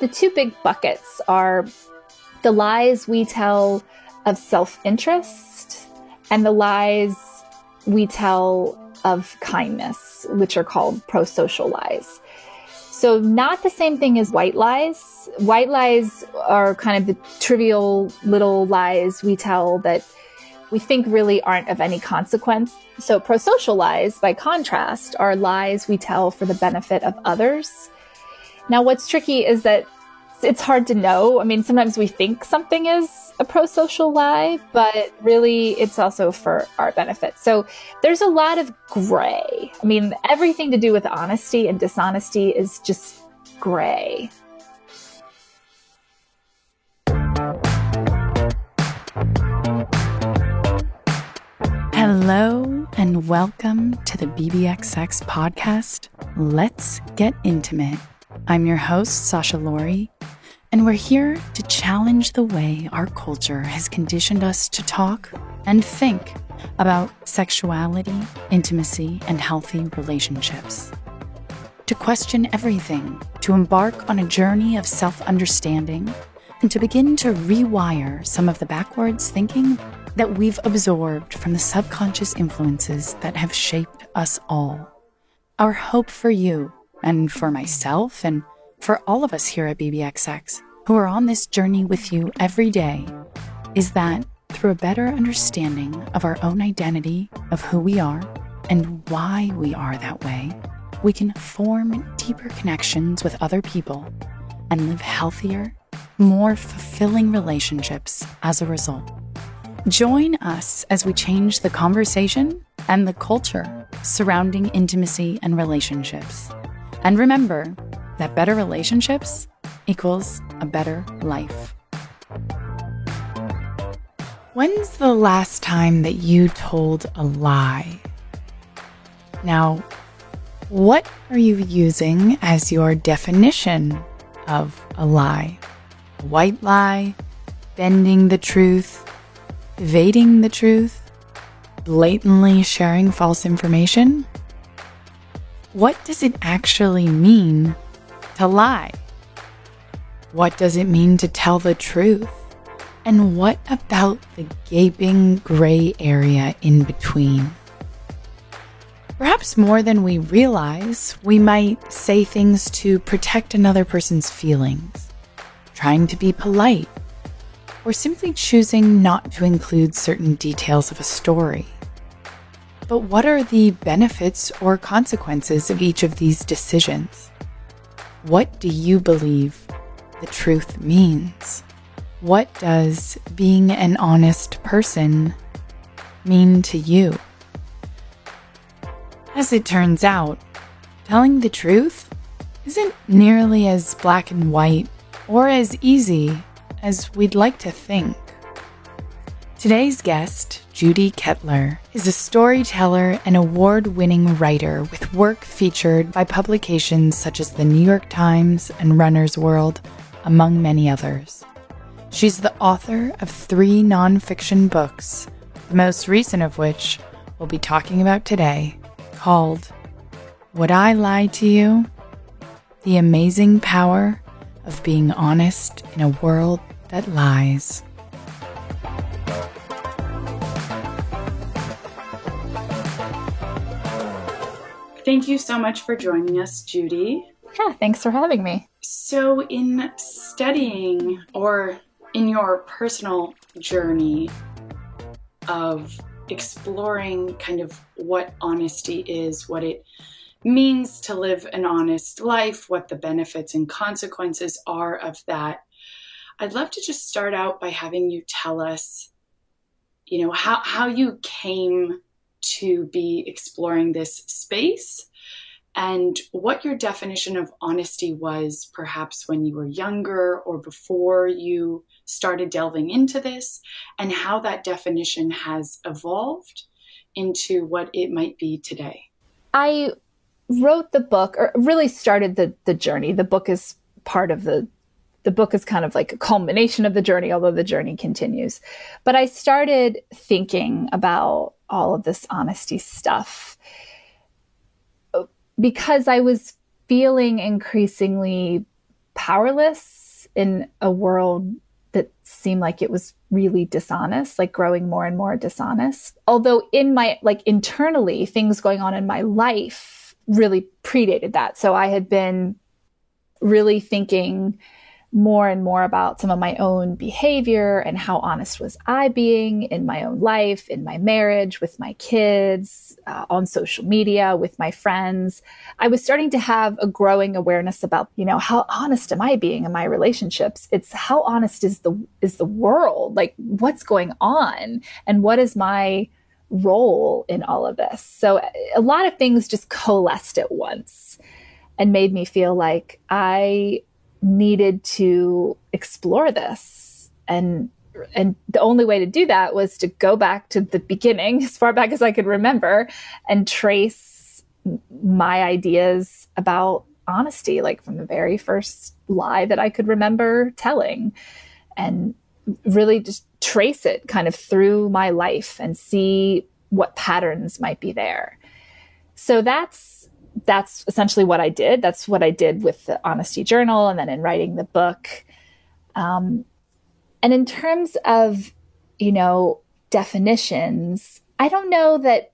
The two big buckets are the lies we tell of self-interest and the lies we tell of kindness, which are called pro-social lies. So not the same thing as white lies. White lies are kind of the trivial little lies we tell that we think really aren't of any consequence. So pro-social lies, by contrast, are lies we tell for the benefit of others. Now, what's tricky is that it's hard to know. I mean, sometimes we think something is a pro-social lie, but really it's also for our benefit. So there's a lot of gray. I mean, everything to do with honesty and dishonesty is just gray. Hello and welcome to the BBXX podcast, Let's Get Intimate. I'm your host, Sasha Laurie, and we're here to challenge the way our culture has conditioned us to talk and think about sexuality, intimacy, and healthy relationships. To question everything, to embark on a journey of self-understanding, and to begin to rewire some of the backwards thinking that we've absorbed from the subconscious influences that have shaped us all. Our hope for you, and for myself, and for all of us here at BBXX, who are on this journey with you every day, is that through a better understanding of our own identity, of who we are, and why we are that way, we can form deeper connections with other people and live healthier, more fulfilling relationships as a result. Join us as we change the conversation and the culture surrounding intimacy and relationships. And remember that better relationships equals a better life. When's the last time that you told a lie? Now, what are you using as your definition of a lie? A white lie, bending the truth, evading the truth, blatantly sharing false information? What does it actually mean to lie? What does it mean to tell the truth? And what about the gaping gray area in between? Perhaps more than we realize, we might say things to protect another person's feelings, trying to be polite, or simply choosing not to include certain details of a story. But what are the benefits or consequences of each of these decisions? What do you believe the truth means? What does being an honest person mean to you? As it turns out, telling the truth isn't nearly as black and white or as easy as we'd like to think. Today's guest, Judy Kettler, is a storyteller and award-winning writer with work featured by publications such as the New York Times and Runner's World, among many others. She's the author of 3 nonfiction books, the most recent of which we'll be talking about today, called Would I Lie to You? The Amazing Power of Being Honest in a World That Lies. Thank you so much for joining us, Judy. Yeah, thanks for having me. So in studying, or in your personal journey of exploring kind of what honesty is, what it means to live an honest life, what the benefits and consequences are of that, I'd love to just start out by having you tell us, how you came to be exploring this space and what your definition of honesty was, perhaps when you were younger or before you started delving into this, and how that definition has evolved into what it might be today. I wrote the book, or really started the journey. The book is part of the book is kind of like a culmination of the journey, although the journey continues. But I started thinking about all of this honesty stuff because I was feeling increasingly powerless in a world that seemed like it was really dishonest, like growing more and more dishonest. Although in my, like internally, things going on in my life really predated that. So I had been really thinking more and more about some of my own behavior and how honest was I being in my own life, in my marriage, with my kids, on social media, with my friends. I was starting to have a growing awareness about, how honest am I being in my relationships? It's how honest is the world? Like, what's going on? And what is my role in all of this? So a lot of things just coalesced at once and made me feel like I needed to explore this. And the only way to do that was to go back to the beginning, as far back as I could remember, and trace my ideas about honesty, like from the very first lie that I could remember telling, and really just trace it kind of through my life and see what patterns might be there. So that's essentially what I did. That's what I did with the Honesty Journal and then in writing the book. And in terms of, definitions, I don't know that,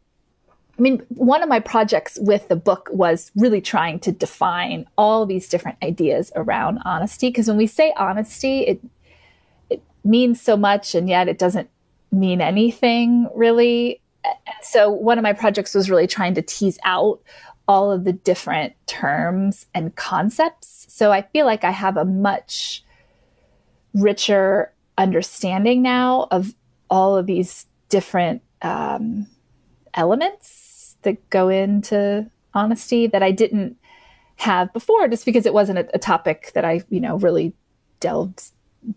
one of my projects with the book was really trying to define all these different ideas around honesty. Because when we say honesty, it means so much, and yet it doesn't mean anything really. So one of my projects was really trying to tease out all of the different terms and concepts. So I feel like I have a much richer understanding now of all of these different elements that go into honesty that I didn't have before, just because it wasn't a topic that I, really delved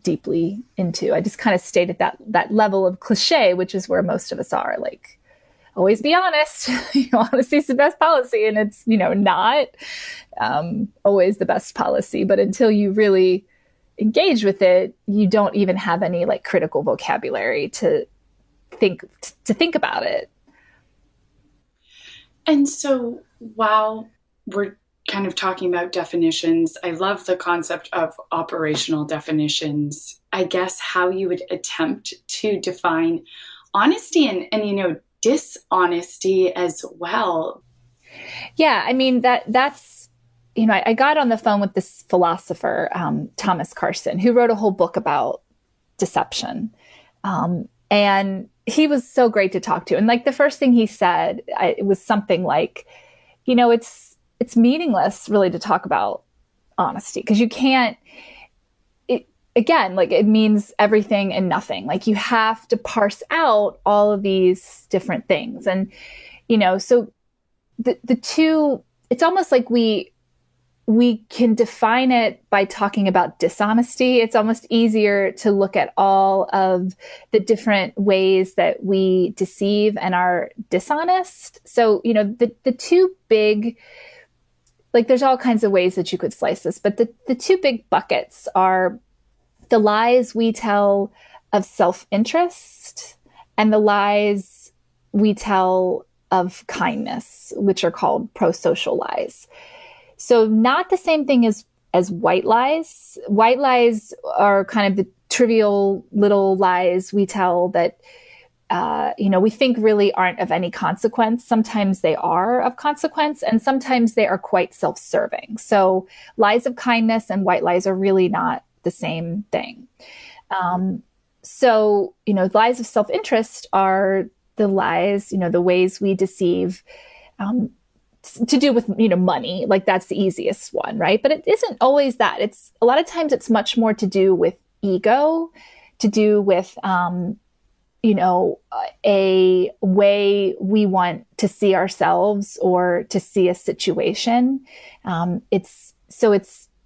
deeply into. I just kind of stayed at that level of cliche, which is where most of us are, like, always be honest. Honesty is the best policy, and it's, not always the best policy. But until you really engage with it, you don't even have any like critical vocabulary to think about it. And so while we're kind of talking about definitions, I love the concept of operational definitions. I guess how you would attempt to define honesty and dishonesty as well. Yeah, that's, I got on the phone with this philosopher, Thomas Carson, who wrote a whole book about deception. And he was so great to talk to. And like the first thing he said, it was something like, it's meaningless really to talk about honesty, because you can't, it means everything and nothing. Like you have to parse out all of these different things. And, so the two, it's almost like we can define it by talking about dishonesty. It's almost easier to look at all of the different ways that we deceive and are dishonest. So, the two big, like there's all kinds of ways that you could slice this, but the two big buckets are the lies we tell of self-interest and the lies we tell of kindness, which are called prosocial lies. So not the same thing as white lies. White lies are kind of the trivial little lies we tell that, we think really aren't of any consequence. Sometimes they are of consequence, and sometimes they are quite self-serving. So lies of kindness and white lies are really not the same thing. So, lies of self-interest are the lies, the ways we deceive, to do with, money. Like that's the easiest one, right? But it isn't always that. It's a lot of times it's much more to do with ego, to do with, a way we want to see ourselves or to see a situation.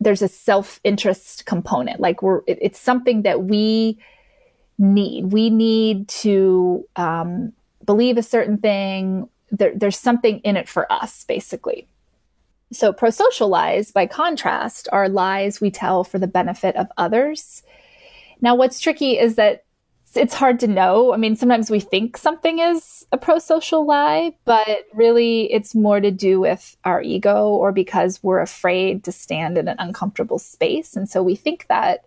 There's a self-interest component. Like it's something that we need. We need to believe a certain thing. There's something in it for us, basically. So prosocial lies, by contrast, are lies we tell for the benefit of others. Now, what's tricky is that it's hard to know. I mean, sometimes we think something is a pro-social lie, but really it's more to do with our ego or because we're afraid to stand in an uncomfortable space. And so we think that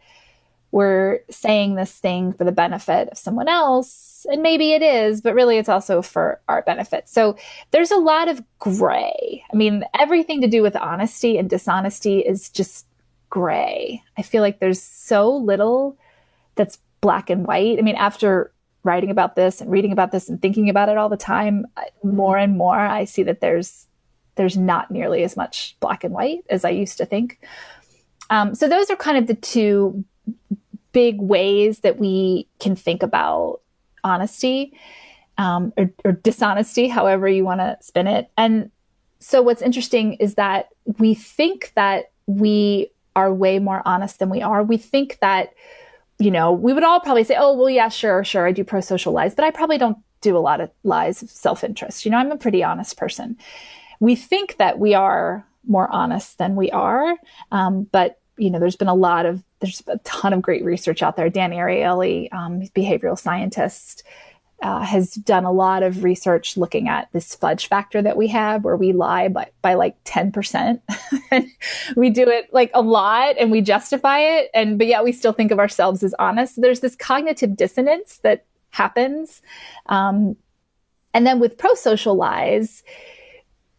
we're saying this thing for the benefit of someone else. And maybe it is, but really it's also for our benefit. So there's a lot of gray. I mean, everything to do with honesty and dishonesty is just gray. I feel like there's so little that's black and white. I mean, after writing about this and reading about this and thinking about it all the time, more and more I see that there's not nearly as much black and white as I used to think. So those are kind of the two big ways that we can think about honesty, or dishonesty, however you want to spin it. And so what's interesting is that we think that we are way more honest than we are. We think that, we would all probably say, oh, well, yeah, sure, I do pro-social lies, but I probably don't do a lot of lies of self-interest. I'm a pretty honest person. We think that we are more honest than we are. But, there's a ton of great research out there. Dan Ariely, behavioral scientist, has done a lot of research looking at this fudge factor that we have where we lie by like 10%. And we do it like a lot and we justify it. But yet we still think of ourselves as honest. There's this cognitive dissonance that happens. And then with pro-social lies,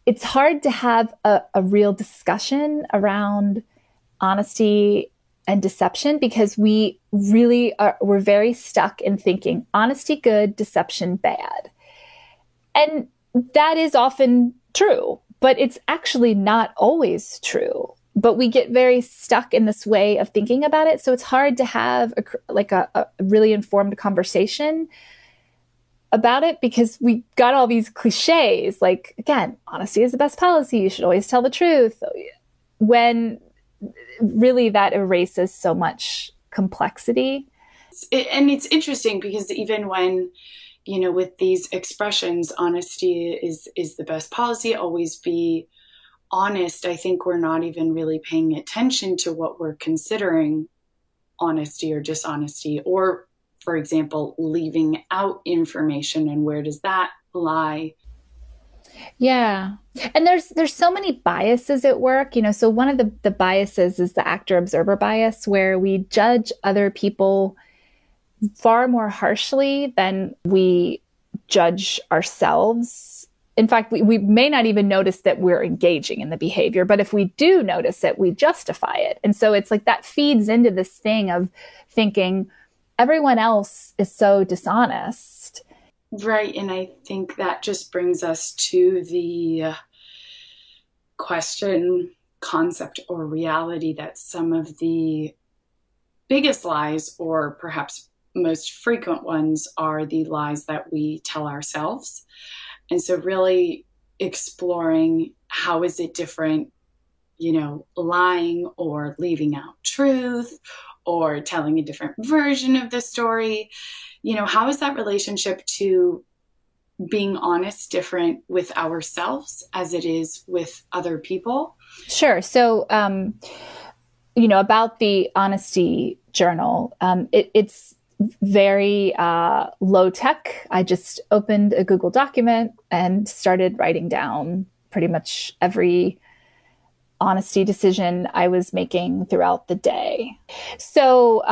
it's hard to have a real discussion around honesty and deception because we're very stuck in thinking honesty good, deception bad. And that is often true, but it's actually not always true. But we get very stuck in this way of thinking about it. So it's hard to have a really informed conversation about it because we got all these cliches. Like, again, honesty is the best policy. You should always tell the truth. When really that erases so much complexity. And it's interesting because even when, with these expressions, honesty is the best policy, always be honest, I think we're not even really paying attention to what we're considering honesty or dishonesty, or, for example, leaving out information, and where does that lie? Yeah. And there's so many biases at work, so one of the biases is the actor-observer bias, where we judge other people far more harshly than we judge ourselves. In fact, we may not even notice that we're engaging in the behavior, but if we do notice it, we justify it. And so it's like that feeds into this thing of thinking everyone else is so dishonest. Right. And I think that just brings us to the question, concept, or reality that some of the biggest lies, or perhaps most frequent ones, are the lies that we tell ourselves. And so really exploring how is it different, lying or leaving out truth or telling a different version of the story. How is that relationship to being honest different with ourselves as it is with other people? Sure. So, about the honesty journal, it's very low tech. I just opened a Google document and started writing down pretty much every honesty decision I was making throughout the day. So,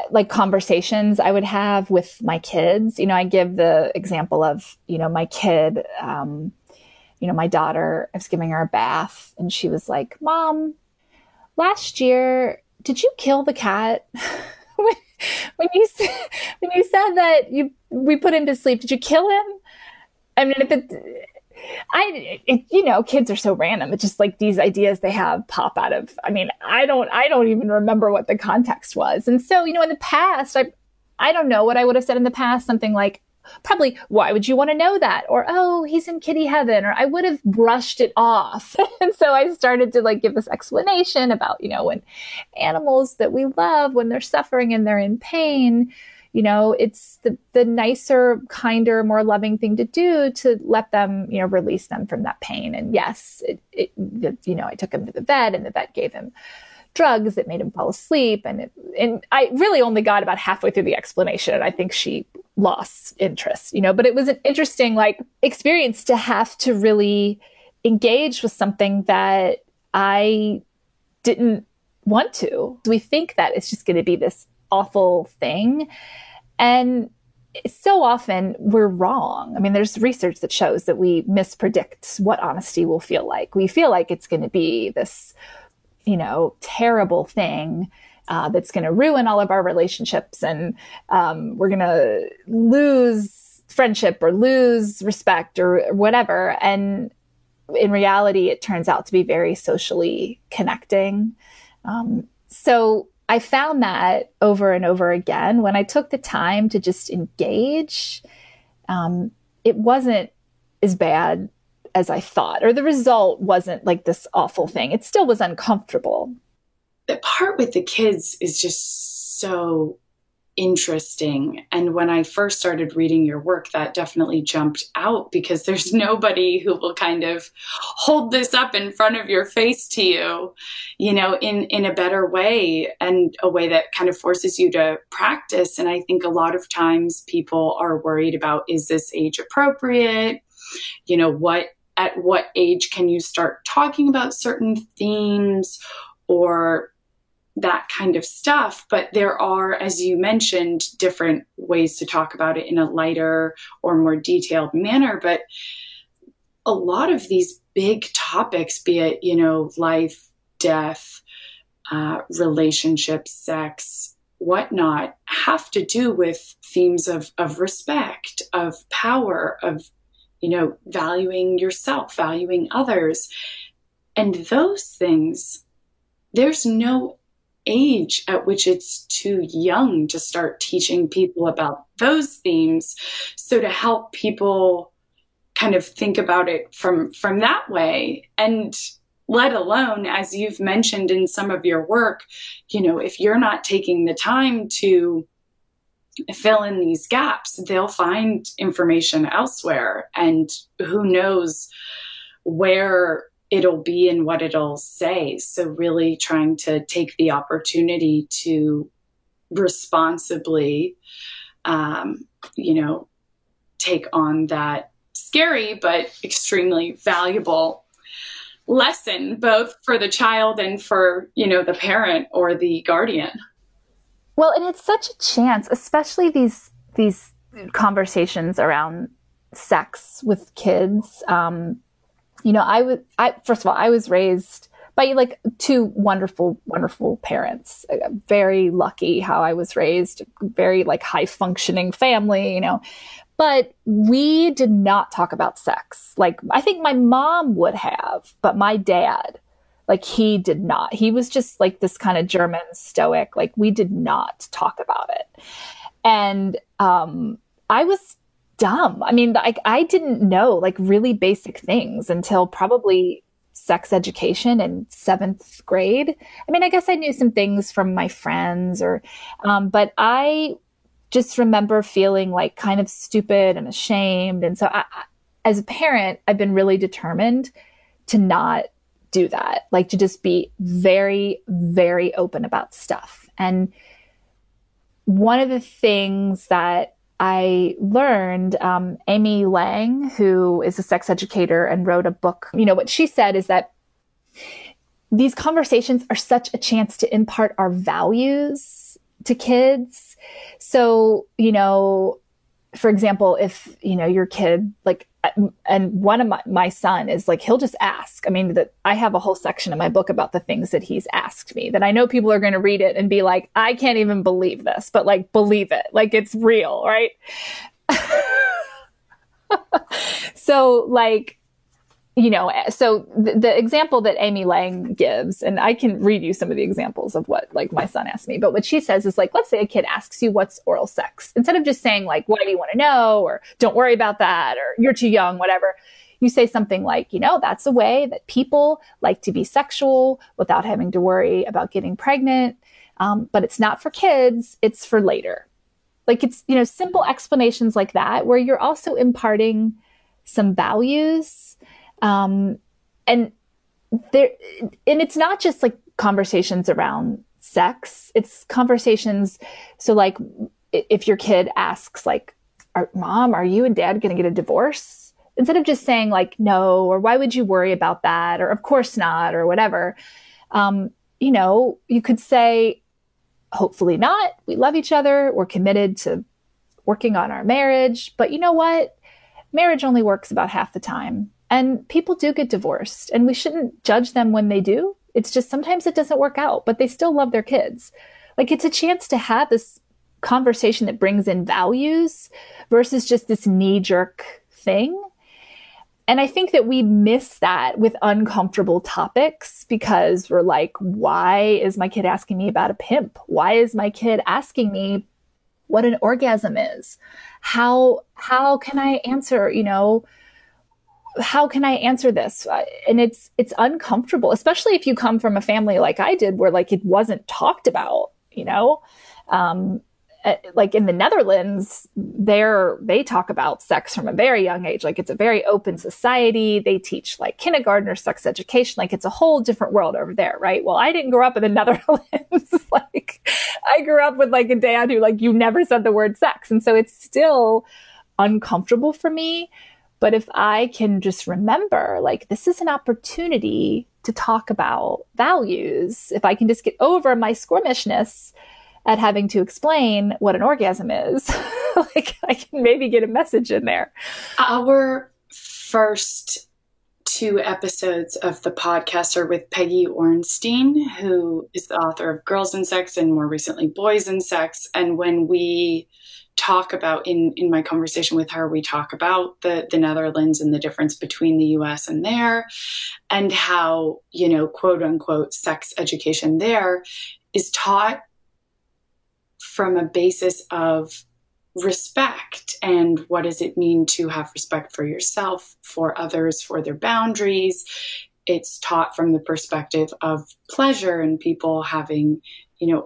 like conversations I would have with my kids, I give the example of, my kid, my daughter, I was giving her a bath and she was like, Mom, last year, did you kill the cat? when you said that we put him to sleep, did you kill him? I mean, kids are so random. It's just like these ideas they have pop out of, I don't even remember what the context was. And so, in the past, I don't know what I would have said in the past, something like, probably, why would you want to know that? Or, oh, he's in kitty heaven, or I would have brushed it off. And so I started to give this explanation about, when animals that we love, when they're suffering and they're in pain, it's the nicer, kinder, more loving thing to do to let them, release them from that pain. And yes, I took him to the vet and the vet gave him drugs that made him fall asleep. And I really only got about halfway through the explanation. And I think she lost interest, but it was an interesting experience to have to really engage with something that I didn't want to. We think that it's just going to be this awful thing. And so often we're wrong. I mean, there's research that shows that we mispredict what honesty will feel like. We feel like it's going to be this, terrible thing that's going to ruin all of our relationships, and we're going to lose friendship or lose respect or whatever. And in reality, it turns out to be very socially connecting. So I found that over and over again, when I took the time to just engage, it wasn't as bad as I thought, or the result wasn't like this awful thing. It still was uncomfortable. The part with the kids is just so interesting. And when I first started reading your work, that definitely jumped out, because there's nobody who will kind of hold this up in front of your face to you, in a better way, and a way that kind of forces you to practice. And I think a lot of times people are worried about, is this age appropriate? At what age can you start talking about certain themes or that kind of stuff? But there are, as you mentioned, different ways to talk about it in a lighter or more detailed manner. But a lot of these big topics, be it, life, death, relationships, sex, whatnot, have to do with themes of respect, of power, of, valuing yourself, valuing others. And those things, there's no age at which it's too young to start teaching people about those themes. So to help people kind of think about it from that way, and let alone, as you've mentioned in some of your work, if you're not taking the time to fill in these gaps, they'll find information elsewhere, and who knows where it'll be and what it'll say. So really trying to take the opportunity to responsibly, take on that scary but extremely valuable lesson, both for the child and for, the parent or the guardian. Well, and it's such a chance, especially these conversations around sex with kids. First of all, I was raised by two wonderful, wonderful parents. Very lucky how I was raised, very high functioning family, but we did not talk about sex. I think my mom would have, but my dad, he did not. He was just this kind of German stoic, we did not talk about it. And I was dumb. I mean, I didn't know really basic things until probably sex education in 7th grade. I mean, I guess I knew some things from my friends but I just remember feeling kind of stupid and ashamed. And so as a parent, I've been really determined to not do that, to just be very, very open about stuff. And one of the things that I learned, Amy Lang, who is a sex educator and wrote a book, what she said is that these conversations are such a chance to impart our values to kids. So, for example, if, your kid, and one of my son is he'll just ask. I mean, I have a whole section in my book about the things that he's asked me that I know people are going to read it and be like, I can't even believe this, but believe it. It's real, right? So so the example that Amy Lang gives, and I can read you some of the examples of what my son asked me, but what she says is let's say a kid asks you, what's oral sex? Instead of just saying why do you want to know? Or don't worry about that, or you're too young, whatever. You say something that's a way that people like to be sexual without having to worry about getting pregnant. But it's not for kids, it's for later. It's, simple explanations like that, where you're also imparting some values. And it's not just conversations around sex. It's conversations. So like if your kid asks like, Mom, are you and Dad going to get a divorce? Instead of just saying like, no, or why would you worry about that? Or of course not, or whatever. You could say, hopefully not. We love each other. We're committed to working on our marriage. But you know what? Marriage only works about half the time. And people do get divorced. And we shouldn't judge them when they do. It's just sometimes it doesn't work out, but they still love their kids. Like it's a chance to have this conversation that brings in values versus just this knee-jerk thing. And I think that we miss that with uncomfortable topics because we're like, why is my kid asking me about a pimp? Why is my kid asking me what an orgasm is? How can I answer, how can I answer this? And it's uncomfortable, especially if you come from a family like I did, where like it wasn't talked about, like in the Netherlands, they talk about sex from a very young age. Like it's a very open society. They teach like kindergarten or sex education. Like it's a whole different world over there, right? Well, I didn't grow up in the Netherlands. Like I grew up with like a dad who like, you never said the word sex. And so it's still uncomfortable for me. But if I can just remember, like, this is an opportunity to talk about values, if I can just get over my squirmishness at having to explain what an orgasm is, like I can maybe get a message in there. Our first 2 episodes of the podcast are with Peggy Orenstein, who is the author of Girls and Sex and more recently Boys and Sex. And when we talk about, in my conversation with her, we talk about the Netherlands and the difference between the US and there, and how, quote unquote, sex education there is taught from a basis of respect. And what does it mean to have respect for yourself, for others, for their boundaries? It's taught from the perspective of pleasure and people having,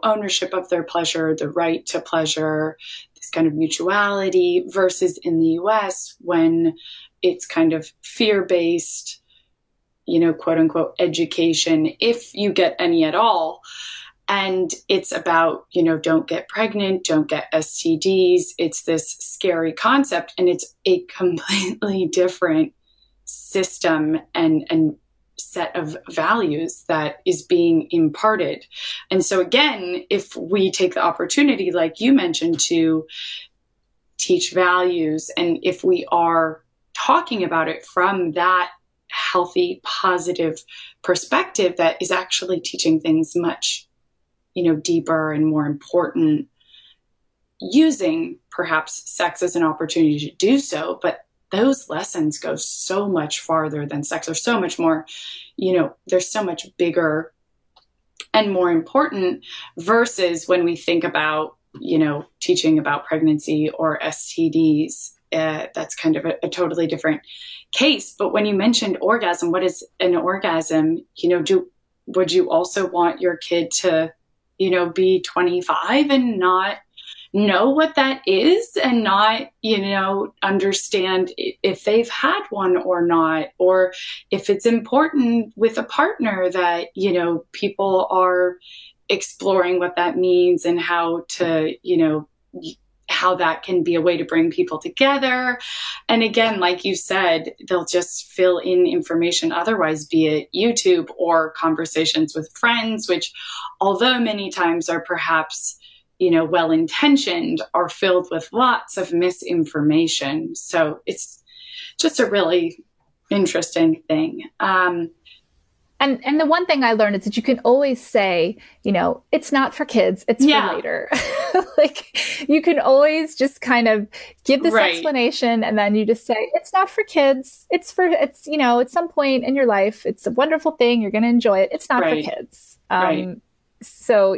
ownership of their pleasure, the right to pleasure, this kind of mutuality, versus in the US when it's kind of fear-based, quote unquote, education, if you get any at all. And it's about, don't get pregnant, don't get STDs. It's this scary concept, and it's a completely different system and set of values that is being imparted. And so again, if we take the opportunity, like you mentioned, to teach values, and if we are talking about it from that healthy, positive perspective that is actually teaching things much deeper and more important, using perhaps sex as an opportunity to do so. But those lessons go so much farther than sex, or so much more, they're so much bigger and more important, versus when we think about, teaching about pregnancy or STDs. That's kind of a totally different case. But when you mentioned orgasm, what is an orgasm? Would you also want your kid to be 25 and not know what that is, and not, understand if they've had one or not, or if it's important with a partner that, people are exploring what that means and how to, how that can be a way to bring people together. And again, like you said, they'll just fill in information otherwise, be it YouTube or conversations with friends, which, although many times are perhaps, well-intentioned, are filled with lots of misinformation. So it's just a really interesting thing. And the one thing I learned is that you can always say, it's not for kids, it's for later. Like you can always just kind of give this explanation, and then you just say, it's not for kids. It's at some point in your life, it's a wonderful thing. You're going to enjoy it. It's not for kids. So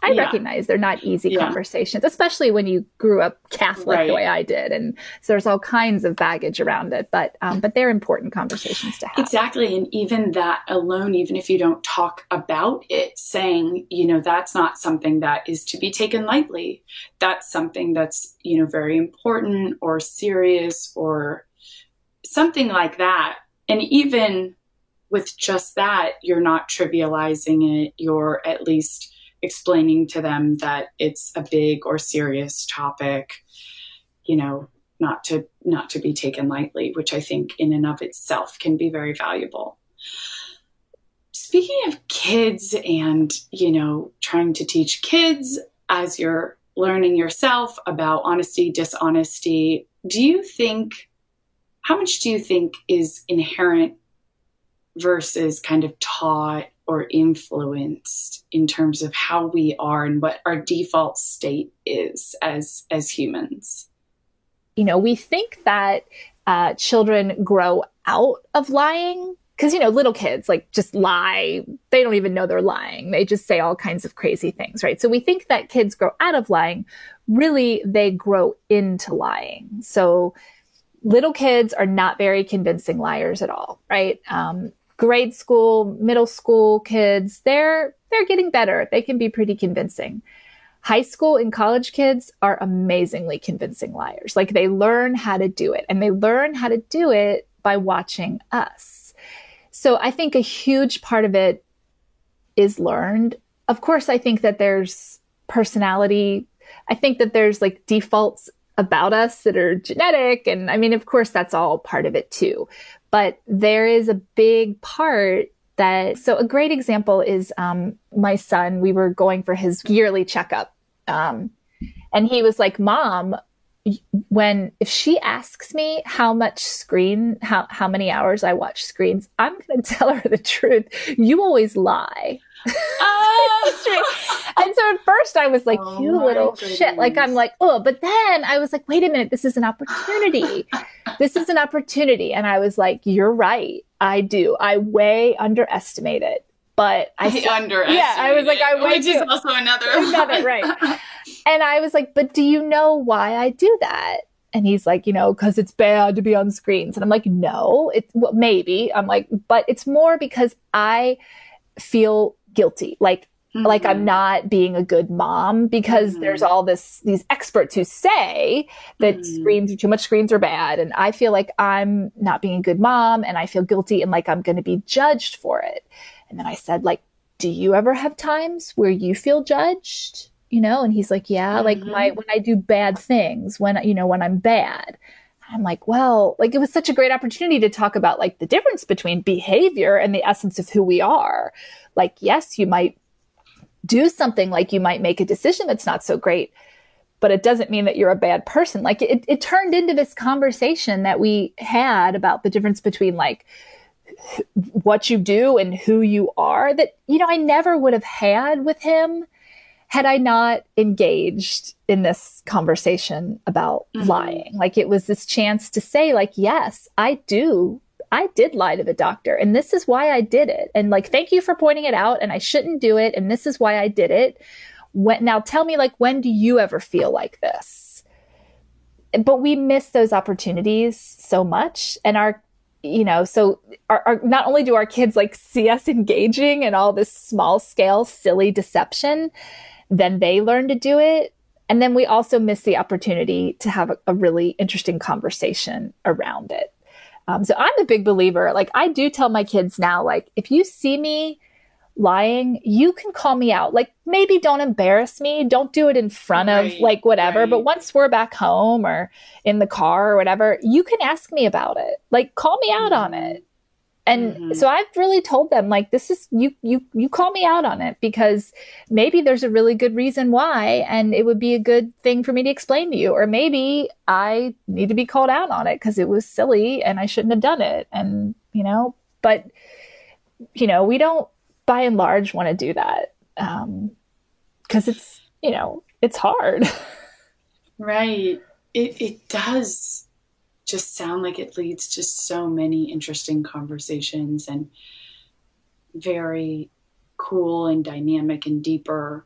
I recognize they're not easy conversations, especially when you grew up Catholic the way I did. And so there's all kinds of baggage around it, but they're important conversations to have. Exactly. And even that alone, even if you don't talk about it, saying, that's not something that is to be taken lightly. That's something that's, very important or serious or something like that. And even with just that, you're not trivializing it. You're at least explaining to them that it's a big or serious topic, not to be taken lightly, which I think in and of itself can be very valuable. Speaking of kids and, trying to teach kids as you're learning yourself about honesty, dishonesty, how much do you think is inherent versus kind of taught or influenced in terms of how we are and what our default state is as humans? We think that children grow out of lying because, little kids just lie. They don't even know they're lying. They just say all kinds of crazy things, right? So we think that kids grow out of lying. Really, they grow into lying. So little kids are not very convincing liars at all, right? Grade school, middle school kids, they're getting better. They can be pretty convincing. High school and college kids are amazingly convincing liars. They learn how to do it, and they learn how to do it by watching us. So I think a huge part of it is learned. Of course, I think that there's personality. I think that there's defaults about us that are genetic. And of course, that's all part of it too. But there is a big part so a great example is my son, we were going for his yearly checkup. And he was like, Mom, if she asks me how many hours I watch screens, I'm going to tell her the truth. You always lie. And so at first I was like, you little shit. I'm like, oh, but then I was like, wait a minute, this is an opportunity. This is an opportunity. And I was like, you're right. I do. I way underestimate it. But I underestimate. Yeah, I was like, which is also another right. And I was like, but do you know why I do that? And he's like, because it's bad to be on screens. And I'm like, no, maybe. I'm like, but it's more because I feel guilty. Like I'm not being a good mom because there's all these experts who say that screens are bad. And I feel like I'm not being a good mom and I feel guilty and like I'm going to be judged for it. And then I said, do you ever have times where you feel judged? And he's like, yeah, when I do bad things, when I'm bad. I'm like, well, it was such a great opportunity to talk about the difference between behavior and the essence of who we are. Yes, you might do something, you might make a decision that's not so great, but it doesn't mean that you're a bad person. It turned into this conversation that we had about the difference between what you do and who you are that, I never would have had with him had I not engaged in this conversation about lying. It was this chance to say yes, I did lie to the doctor and this is why I did it. And thank you for pointing it out and I shouldn't do it. And this is why I did it. Now tell me, when do you ever feel like this? But we miss those opportunities so much. And so not only do our kids see us engaging in all this small scale, silly deception, then they learn to do it. And then we also miss the opportunity to have a really interesting conversation around it. So I'm a big believer. I do tell my kids now, if you see me lying, you can call me out. Maybe don't embarrass me. Don't do it in front of whatever. Right. But once we're back home or in the car or whatever, you can ask me about it. Call me out on it. And so I've really told them, this is, you call me out on it because maybe there's a really good reason why, and it would be a good thing for me to explain to you. Or maybe I need to be called out on it because it was silly and I shouldn't have done it. And, but, we don't by and large want to do that. Cause it's, it's hard. Right. It does just sound like it leads to so many interesting conversations and very cool and dynamic and deeper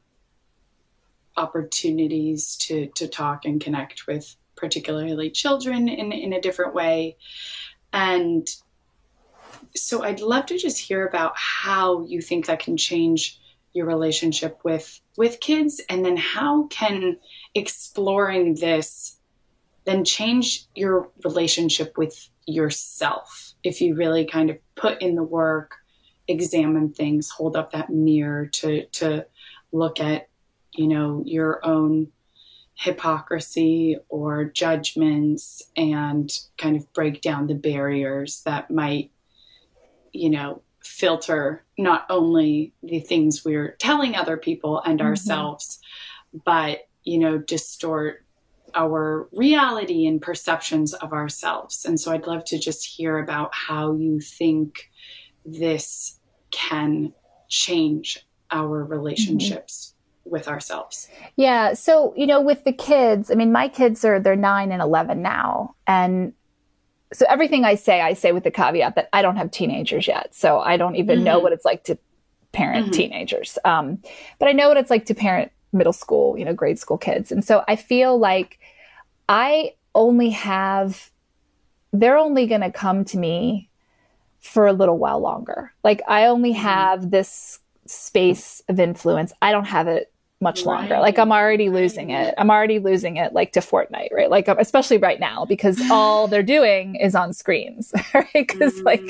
opportunities to talk and connect with particularly children in a different way. And so I'd love to just hear about how you think that can change your relationship with kids, and then how can exploring this then change your relationship with yourself. If you really kind of put in the work, examine things, hold up that mirror to look at, your own hypocrisy or judgments and kind of break down the barriers that might, filter not only the things we're telling other people and ourselves, but, distort our reality and perceptions of ourselves. And so I'd love to just hear about how you think this can change our relationships with ourselves. Yeah. So, with the kids, I mean, my kids they're 9 and 11 now. And so everything I say with the caveat that I don't have teenagers yet. So I don't even know what it's like to parent teenagers. But I know what it's like to parent middle school, grade school kids. And so I feel like they're only going to come to me for a little while longer. Like I only have this space of influence. I don't have it much longer. Like I'm already losing it. I'm already losing it like to Fortnite, right? Like especially right now because all they're doing is on screens, right? Because like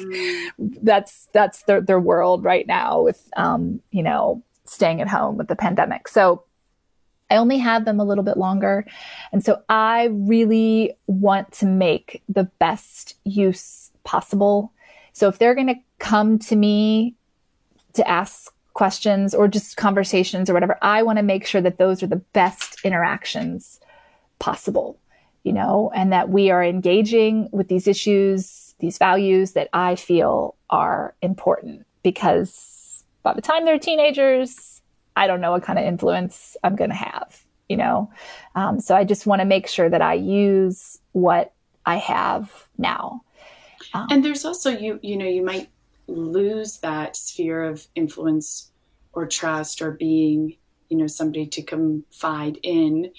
that's their world right now with, staying at home with the pandemic. So I only have them a little bit longer. And so I really want to make the best use possible. So if they're going to come to me to ask questions or just conversations or whatever, I want to make sure that those are the best interactions possible, and that we are engaging with these issues, these values that I feel are important, because by the time they're teenagers, I don't know what kind of influence I'm going to have, So I just want to make sure that I use what I have now. And there's also, you might lose that sphere of influence or trust or being, somebody to confide in,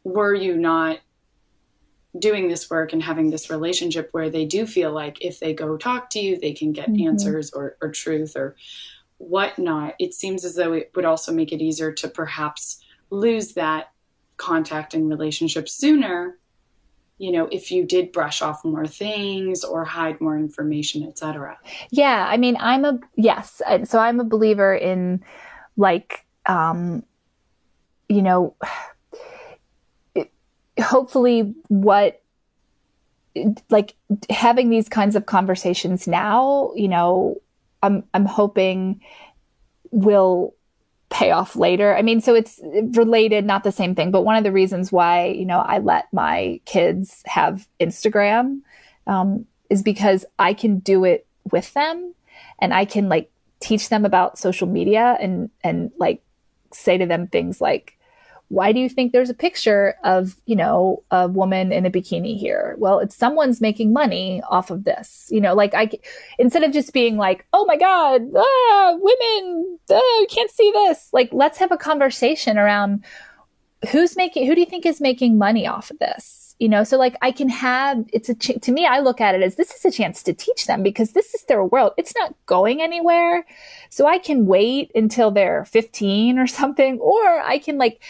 were you not doing this work and having this relationship where they do feel like if they go talk to you, they can get answers or truth or whatnot. It seems as though it would also make it easier to perhaps lose that contact and relationship sooner, if you did brush off more things or hide more information, et cetera. Yeah. I mean, so I'm a believer in like, hopefully having these kinds of conversations now, I'm hoping will pay off later. I mean, so it's related, not the same thing, but one of the reasons why, I let my kids have Instagram, is because I can do it with them and I can like teach them about social media and like say to them things like, why do you think there's a picture of, a woman in a bikini here? Well, it's someone's making money off of this, instead of just being like, oh my God, women, you can't see this. Like, let's have a conversation around who do you think is making money off of this? So like I can have, to me, I look at it as this is a chance to teach them because this is their world. It's not going anywhere. So I can wait until they're 15 or something, or I can like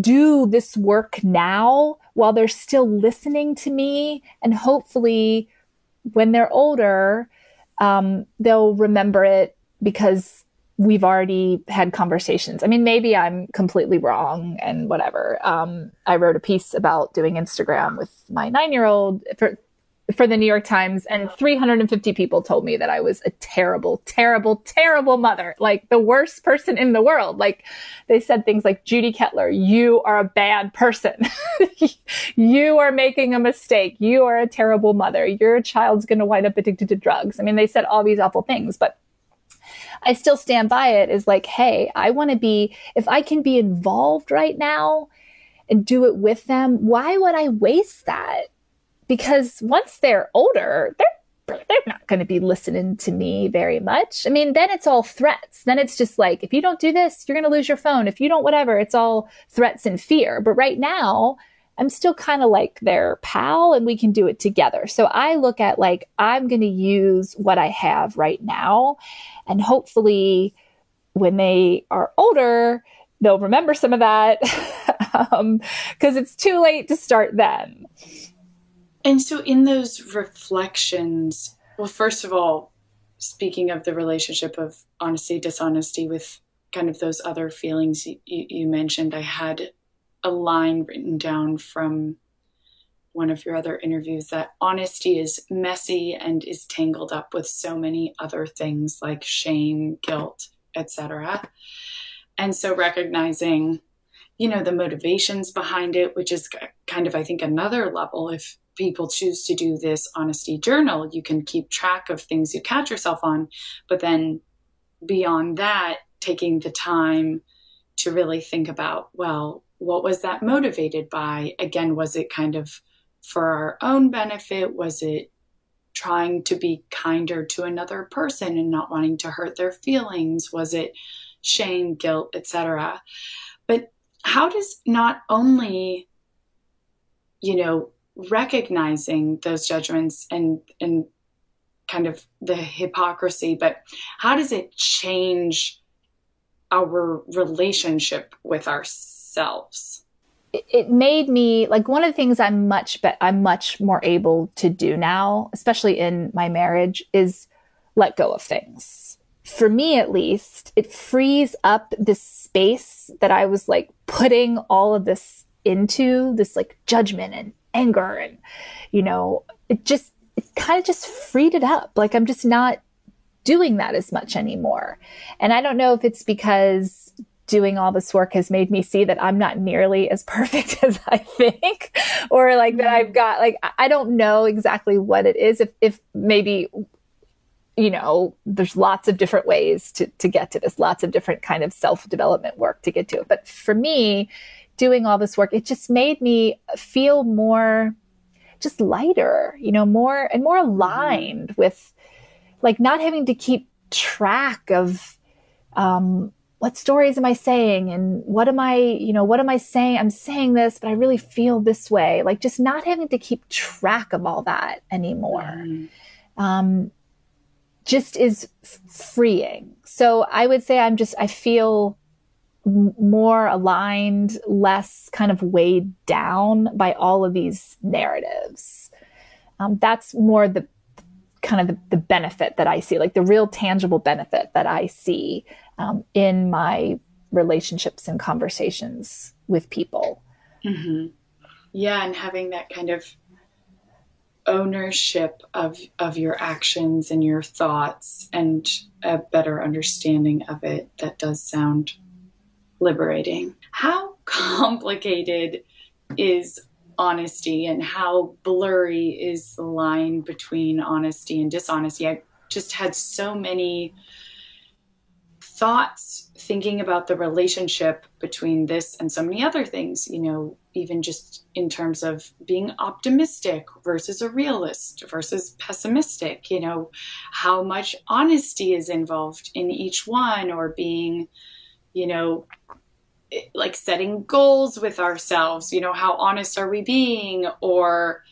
do this work now while they're still listening to me. And hopefully when they're older, they'll remember it because we've already had conversations. I mean, maybe I'm completely wrong and whatever. I wrote a piece about doing Instagram with my 9-year-old for the New York Times, and 350 people told me that I was a terrible, terrible, terrible mother, like the worst person in the world. Like they said things like, Judy Kettler, you are a bad person. You are making a mistake. You are a terrible mother. Your child's going to wind up addicted to drugs. I mean, they said all these awful things, but I still stand by it as like, hey, I want to be, if I can be involved right now and do it with them, why would I waste that? Because once they're older, they're not going to be listening to me very much. I mean, then it's all threats. Then it's just like, if you don't do this, you're going to lose your phone. If you don't, whatever, it's all threats and fear. But right now, I'm still kind of like their pal and we can do it together. So I look at like, I'm going to use what I have right now. And hopefully when they are older, they'll remember some of that because it's too late to start then. And so in those reflections, well, first of all, speaking of the relationship of honesty, dishonesty with kind of those other feelings you mentioned, I had a line written down from one of your other interviews that honesty is messy and is tangled up with so many other things like shame, guilt, etc. And so recognizing, the motivations behind it, which is kind of, I think, another level. If people choose to do this honesty journal, you can keep track of things you catch yourself on. But then beyond that, taking the time to really think about, well, what was that motivated by? Again, was it kind of for our own benefit? Was it trying to be kinder to another person and not wanting to hurt their feelings? Was it shame, guilt, etc.? But how does not only, recognizing those judgments and kind of the hypocrisy, but how does it change our relationship with ourselves? It made me, like, one of the things I'm much more able to do now, especially in my marriage, is let go of things. For me, at least, it frees up this space that I was like putting all of this into, this like judgment and anger, and it kind of just freed it up. Like, I'm just not doing that as much anymore. And I don't know if it's because doing all this work has made me see that I'm not nearly as perfect as I think, or like that I've got, like, I don't know exactly what it is. If maybe, there's lots of different ways to get to this, lots of different kind of self-development work to get to it. But for me, doing all this work, it just made me feel more just lighter, more and more aligned with, like, not having to keep track of, what stories am I saying? And what am I saying? I'm saying this, but I really feel this way. Like, just not having to keep track of all that anymore. Just is freeing. So I would say I feel more aligned, less kind of weighed down by all of these narratives. That's more the kind of the benefit that I see, like the real tangible benefit that I see in my relationships and conversations with people. Mm-hmm. Yeah, and having that kind of ownership of your actions and your thoughts and a better understanding of it, that does sound liberating. How complicated is honesty, and how blurry is the line between honesty and dishonesty? I just had so many thoughts thinking about the relationship between this and so many other things, even just in terms of being optimistic versus a realist versus pessimistic, how much honesty is involved in each one, or being, like setting goals with ourselves, how honest are we being, or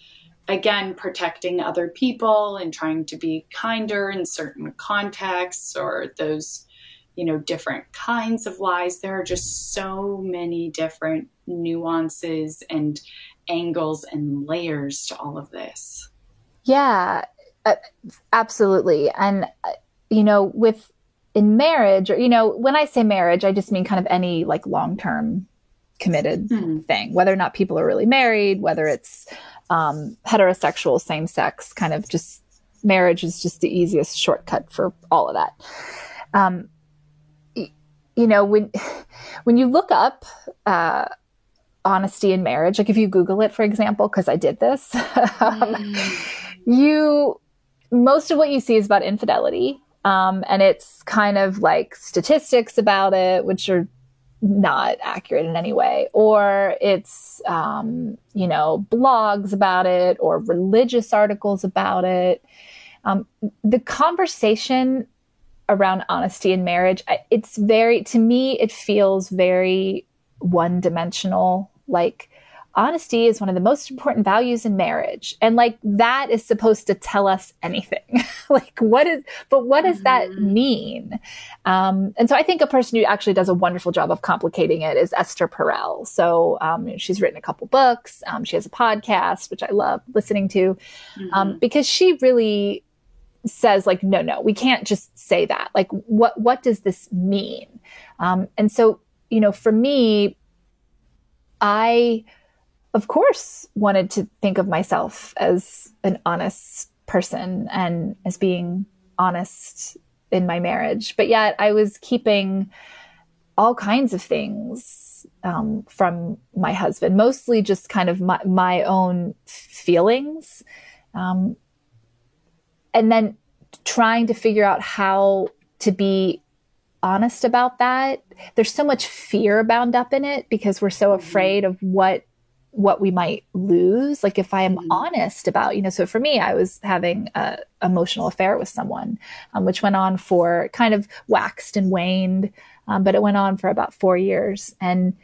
again, protecting other people and trying to be kinder in certain contexts, or those, different kinds of lies. There are just so many different nuances and angles and layers to all of this. Yeah, absolutely. And, in marriage, or, when I say marriage, I just mean kind of any like long-term committed thing, whether or not people are really married, whether it's heterosexual, same sex, kind of just marriage is just the easiest shortcut for all of that. When you look up honesty in marriage, like if you Google it, for example, because I did this, most of what you see is about infidelity. And it's kind of like statistics about it, which are not accurate in any way, or it's, blogs about it, or religious articles about it. The conversation around honesty in marriage, to me, it feels very one-dimensional. Like, honesty is one of the most important values in marriage. And like, that is supposed to tell us anything. Like, what does that mean? And so I think a person who actually does a wonderful job of complicating it is Esther Perel. So she's written a couple books. She has a podcast, which I love listening to, because she really says like, no, we can't just say that. Like, what does this mean? And so, you know, for me, I, of course, wanted to think of myself as an honest person and as being honest in my marriage. But yet I was keeping all kinds of things from my husband, mostly just kind of my own feelings. And then trying to figure out how to be honest about that. There's so much fear bound up in it because we're so afraid of what we might lose. Like if I am honest about, you know, so for me, I was having an emotional affair with someone, which went on for kind of waxed and waned, but it went on for about 4 years. And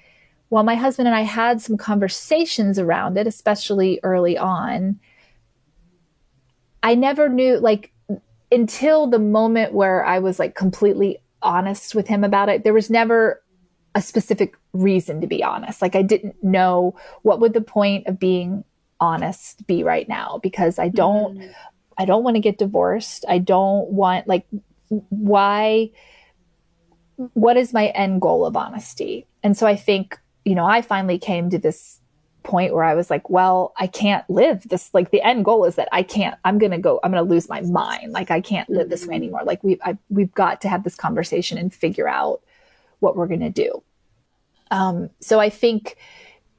while my husband and I had some conversations around it, especially early on, I never knew, like, until the moment where I was like completely honest with him about it, there was never a specific reason to be honest. Like I didn't know what would the point of being honest be right now, because I don't want to get divorced. I don't want, like, what is my end goal of honesty? And so I think, you know, I finally came to this point where I was like, well, I can't live this. Like the end goal is that I'm going to lose my mind. Like I can't live this way anymore. Like we've got to have this conversation and figure out what we're going to do. So I think,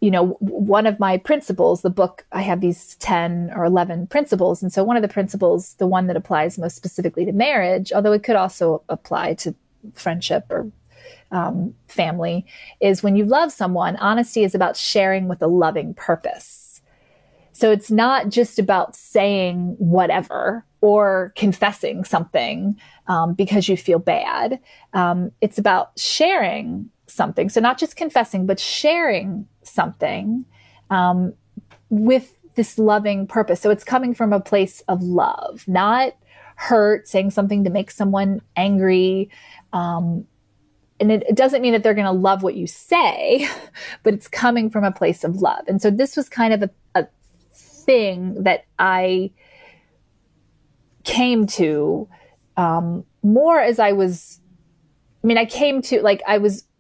you know, one of my principles, the book, I have these 10 or 11 principles. And so one of the principles, the one that applies most specifically to marriage, although it could also apply to friendship or family, is when you love someone, honesty is about sharing with a loving purpose. So it's not just about saying whatever or confessing something because you feel bad. It's about sharing something. So not just confessing, but sharing something with this loving purpose. So it's coming from a place of love, not hurt, saying something to make someone angry. And it doesn't mean that they're going to love what you say, but it's coming from a place of love. And so this was kind of a thing that I came to more as I was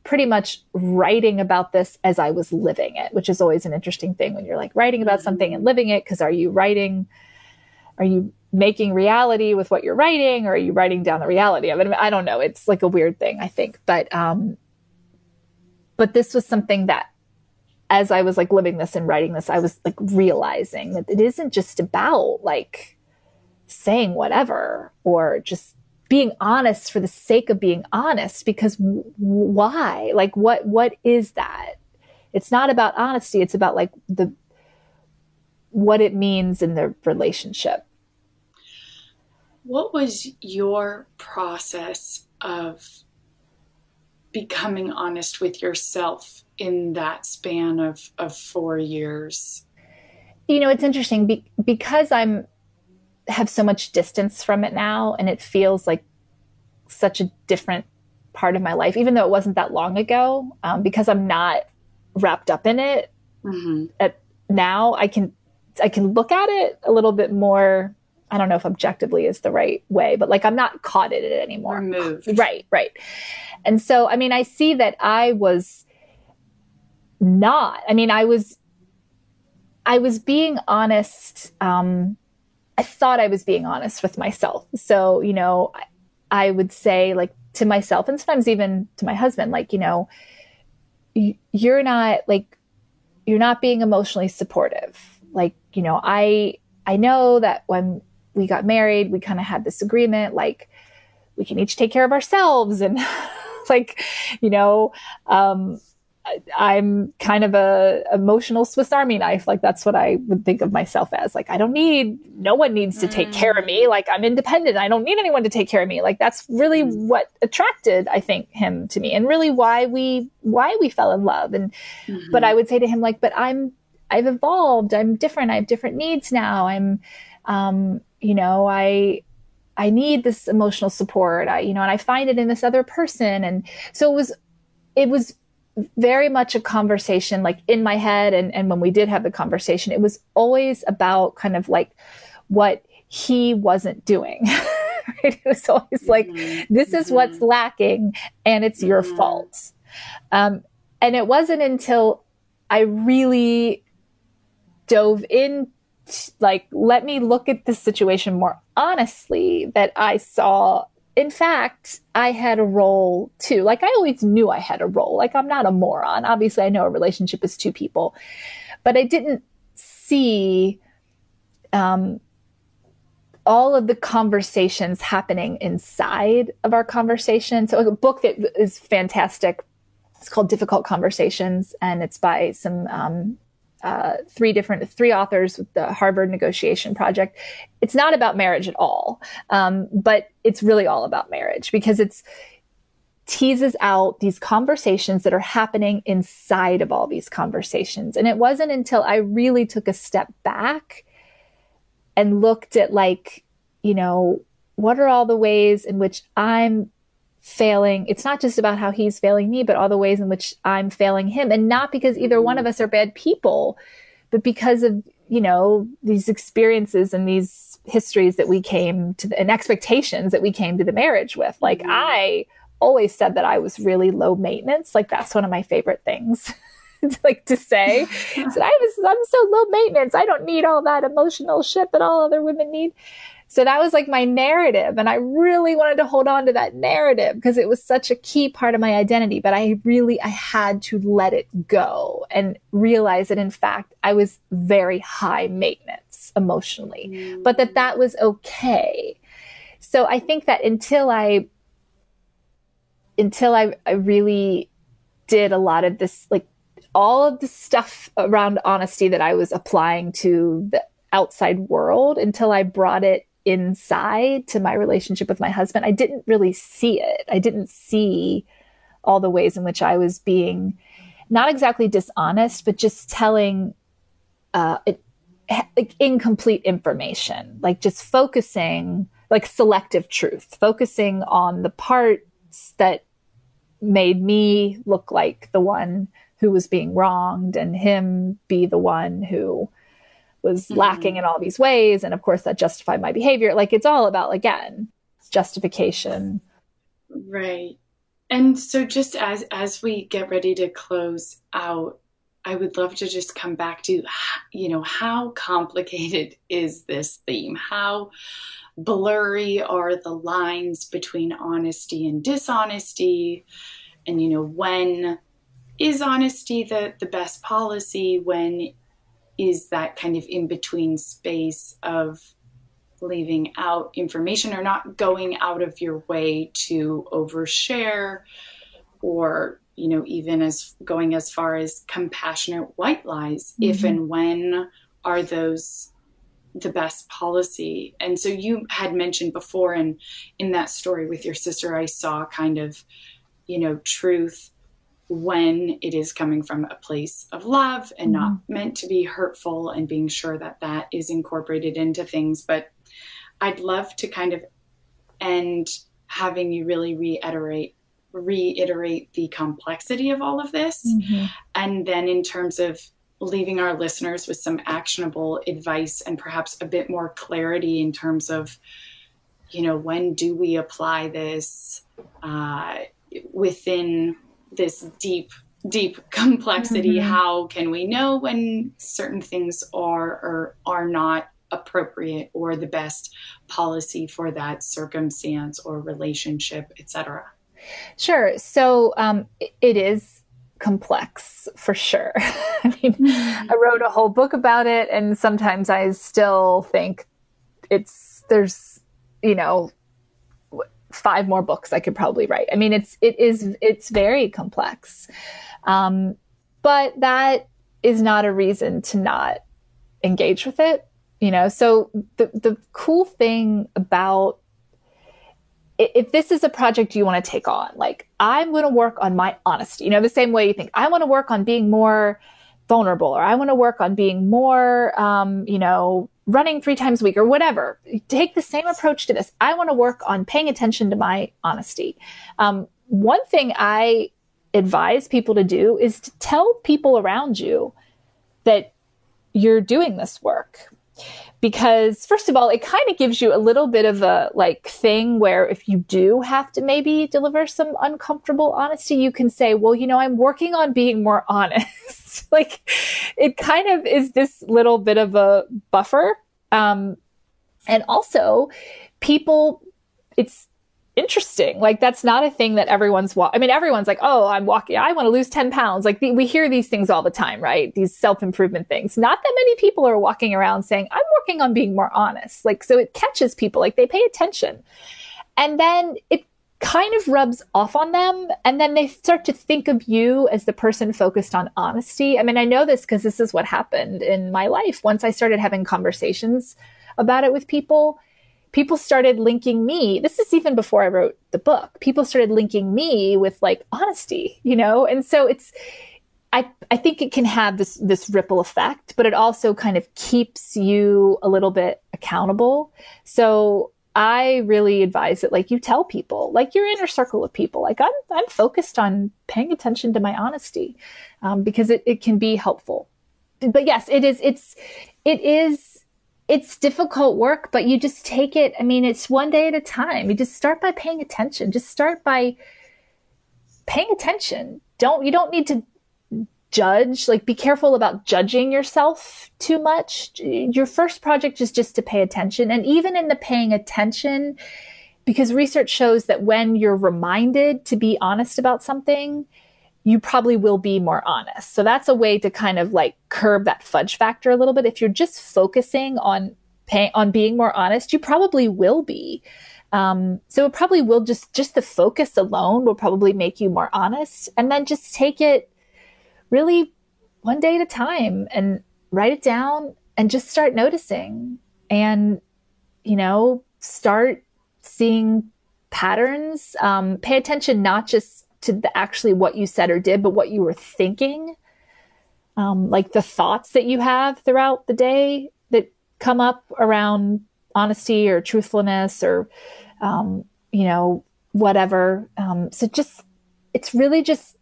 pretty much writing about this as I was living it, which is always an interesting thing when you're like writing about something and living it. Because are you making reality with what you're writing, or are you writing down the reality of it? I don't know. It's like a weird thing, I think. But this was something that as I was like living this and writing this, I was like realizing that it isn't just about like saying whatever or just being honest for the sake of being honest, because why? Like what is that? It's not about honesty. It's about like what it means in the relationship. What was your process of becoming honest with yourself in that span of 4 years? You know, it's interesting because have so much distance from it now, and it feels like such a different part of my life, even though it wasn't that long ago, because I'm not wrapped up in it. Now I can look at it a little bit more. I don't know if objectively is the right way, but like I'm not caught in it anymore. Removed. Right. And so, I mean, I see that I was being honest. I thought I was being honest with myself. So, you know, I would say like to myself, and sometimes even to my husband, like, you know, you're not being emotionally supportive. Like, you know, I know that when we got married, we kind of had this agreement, like we can each take care of ourselves. And like, you know, I'm kind of a emotional Swiss Army knife. Like that's what I would think of myself as. Like, no one needs to take care of me. Like I'm independent. I don't need anyone to take care of me. Like that's really what attracted, I think, him to me, and really why we fell in love. And, but I would say to him, like, but I'm I've evolved. I'm different. I have different needs now. You know, I need this emotional support. And I find it in this other person. And so it was very much a conversation, like in my head. And when we did have the conversation, it was always about kind of like what he wasn't doing. Right? It was always like, this is what's lacking and it's your fault. And it wasn't until I really dove in, like, let me look at this situation more honestly, that I saw, in fact, I had a role too. Like, I always knew I had a role. Like, I'm not a moron. Obviously, I know a relationship is two people, but I didn't see all of the conversations happening inside of our conversation. So a book that is fantastic, it's called Difficult Conversations, and it's by some three authors with the Harvard Negotiation Project. It's not about marriage at all, but it's really all about marriage, because it's teases out these conversations that are happening inside of all these conversations. And it wasn't until I really took a step back and looked at, like, you know, what are all the ways in which I'm failing? It's not just about how he's failing me, but all the ways in which I'm failing him. And not because either one of us are bad people, but because of, you know, these experiences and these histories that we came to, and expectations that we came to the marriage with. Like, I always said that I was really low maintenance. Like, that's one of my favorite things like to say. So I'm so low maintenance. I don't need all that emotional shit that all other women need. So that was like my narrative. And I really wanted to hold on to that narrative because it was such a key part of my identity. But I had to let it go and realize that, in fact, I was very high maintenance emotionally, but that was okay. So I think that until I really did a lot of this, like, all of the stuff around honesty that I was applying to the outside world, until I brought it inside to my relationship with my husband, I didn't really see it. I didn't see all the ways in which I was being not exactly dishonest, but just telling like incomplete information, like just focusing, like selective truth, focusing on the parts that made me look like the one who was being wronged and him be the one who was lacking in all these ways. And of course that justified my behavior. Like, it's all about, again, justification. Right. And so just as we get ready to close out, I would love to just come back to, you know, how complicated is this theme? How blurry are the lines between honesty and dishonesty? And, you know, when is honesty the best policy? When is that kind of in between space of leaving out information or not going out of your way to overshare, or, you know, even as going as far as compassionate white lies? If and when are those the best policy? And so you had mentioned before, and in that story with your sister, I saw kind of, you know, truth when it is coming from a place of love and not meant to be hurtful, and being sure that that is incorporated into things. But I'd love to kind of end having you really reiterate the complexity of all of this. And then in terms of leaving our listeners with some actionable advice and perhaps a bit more clarity in terms of, you know, when do we apply this within this deep complexity? How can we know when certain things are or are not appropriate or the best policy for that circumstance or relationship, etc.? Sure. So it is complex for sure. I mean, I wrote a whole book about it, and sometimes I still think there's, you know, 5 more books I could probably write. I mean, it's very complex. But that is not a reason to not engage with it, you know? So the cool thing about, if this is a project you want to take on, like, I'm going to work on my honesty, you know, the same way you think I want to work on being more vulnerable, or I want to work on being more, running 3 times a week or whatever. Take the same approach to this. I want to work on paying attention to my honesty. One thing I advise people to do is to tell people around you that you're doing this work. Because first of all, it kind of gives you a little bit of a thing where if you do have to maybe deliver some uncomfortable honesty, you can say, well, I'm working on being more honest. It kind of is this little bit of a buffer. And also it's interesting. That's not a thing that everyone's everyone's like, oh, I'm walking, I want to lose 10 pounds. We hear these things all the time, right? These self-improvement things. Not that many people are walking around saying, I'm working on being more honest. So it catches people, they pay attention. And then it kind of rubs off on them. And then they start to think of you as the person focused on honesty. I know this because this is what happened in my life. Once I started having conversations about it with people started linking me. This is even before I wrote the book. People started linking me with honesty, And so I think it can have this ripple effect, but it also kind of keeps you a little bit accountable. So I really advise that you tell people, your inner circle of people, I'm focused on paying attention to my honesty, because it can be helpful. But yes, it's difficult work, but you just take it. It's one day at a time. You just start by paying attention. Just start by paying attention. You don't need to judge. Be careful about judging yourself too much. Your first project is just to pay attention. And even in the paying attention, because research shows that when you're reminded to be honest about something, you probably will be more honest. So that's a way to kind of curb that fudge factor a little bit. If you're just focusing on being more honest, you probably will be. So it probably will just the focus alone will probably make you more honest. And then just take it really one day at a time and write it down and just start noticing and, start seeing patterns. Pay attention, not just to actually what you said or did, but what you were thinking, the thoughts that you have throughout the day that come up around honesty or truthfulness or, whatever. So it's really just,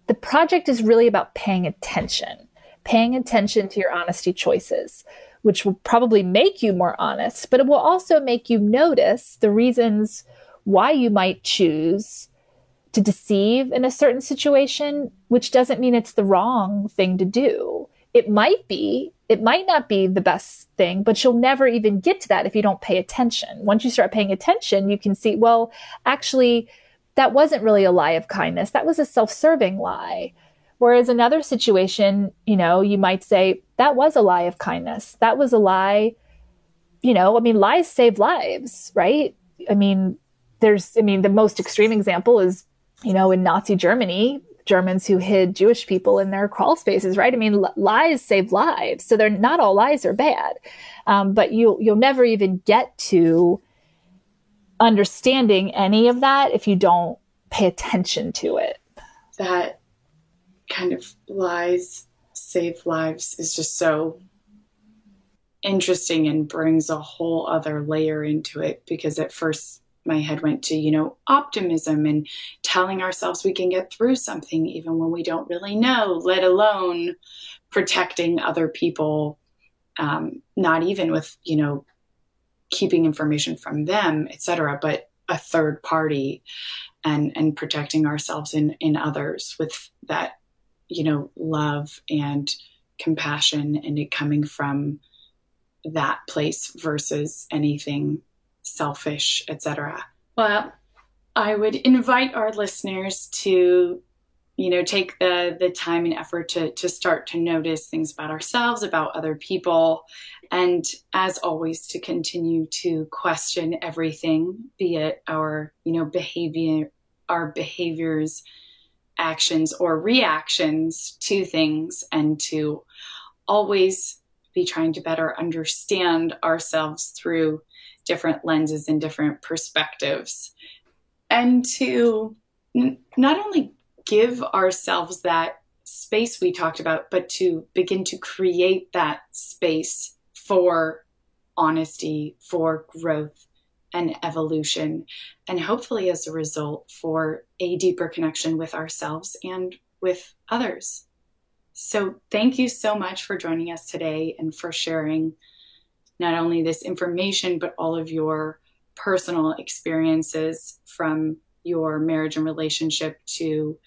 the project is really about paying attention to your honesty choices, which will probably make you more honest, but it will also make you notice the reasons why you might choose to deceive in a certain situation, which doesn't mean it's the wrong thing to do. It might not be the best thing, but you'll never even get to that if you don't pay attention. Once you start paying attention, you can see, well, actually, that wasn't really a lie of kindness. That was a self-serving lie. Whereas another situation, you might say, that was a lie of kindness. That was a lie. Lies save lives, right? The most extreme example is, in Nazi Germany, Germans who hid Jewish people in their crawl spaces, right? Lies save lives. So they're not all lies are bad. But you'll never even get to understanding any of that if you don't pay attention to it. That kind of lies save lives is just so interesting and brings a whole other layer into it, because at first my head went to, optimism and telling ourselves we can get through something even when we don't really know, let alone protecting other people, not even with, keeping information from them, etc., but a third party and protecting ourselves in others with that, love and compassion, and it coming from that place versus anything selfish, etc. Well, I would invite our listeners to, take the time and effort to start to notice things about ourselves, about other people, and as always, to continue to question everything, be it our, behavior, our behaviors, actions, or reactions to things, and to always be trying to better understand ourselves through different lenses and different perspectives, and to not only give ourselves that space we talked about, but to begin to create that space for honesty, for growth and evolution, and hopefully as a result for a deeper connection with ourselves and with others. So thank you so much for joining us today and for sharing not only this information, but all of your personal experiences from your marriage and relationship to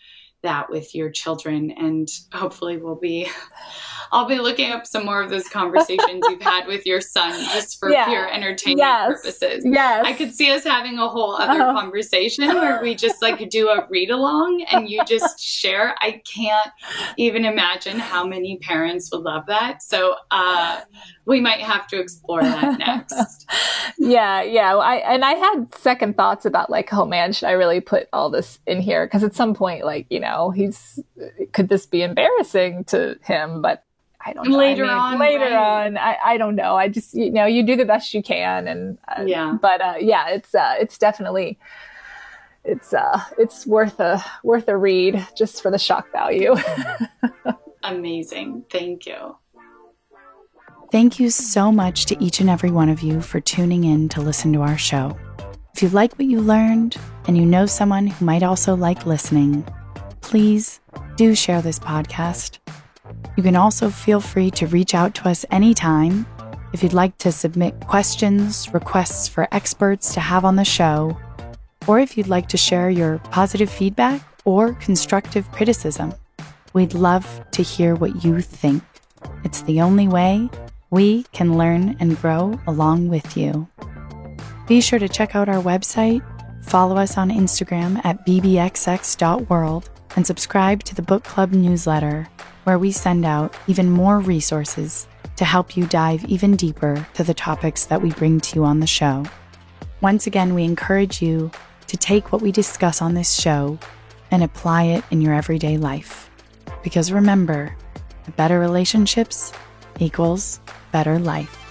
that with your children. And hopefully I'll be looking up some more of those conversations you've had with your son just for pure entertainment purposes. Yes. I could see us having a whole other conversation where we just like do a read along and you just share. I can't even imagine how many parents would love that. So we might have to explore that next. Yeah. I had second thoughts about like, oh man, should I really put all this in here? Because at some point, like, you know, could this be embarrassing to him? But I don't know. Later on, I don't know. I just, you know, you do the best you can. And it's definitely, it's worth a read just for the shock value. Amazing. Thank you. Thank you so much to each and every one of you for tuning in to listen to our show. If you like what you learned and you know someone who might also like listening, please do share this podcast. You can also feel free to reach out to us anytime if you'd like to submit questions, requests for experts to have on the show, or if you'd like to share your positive feedback or constructive criticism. We'd love to hear what you think. It's the only way we can learn and grow along with you. Be sure to check out our website, follow us on Instagram at bbxx.world, and subscribe to the book club newsletter, where we send out even more resources to help you dive even deeper to the topics that we bring to you on the show. Once again, we encourage you to take what we discuss on this show and apply it in your everyday life. Because remember, better relationships equals better life.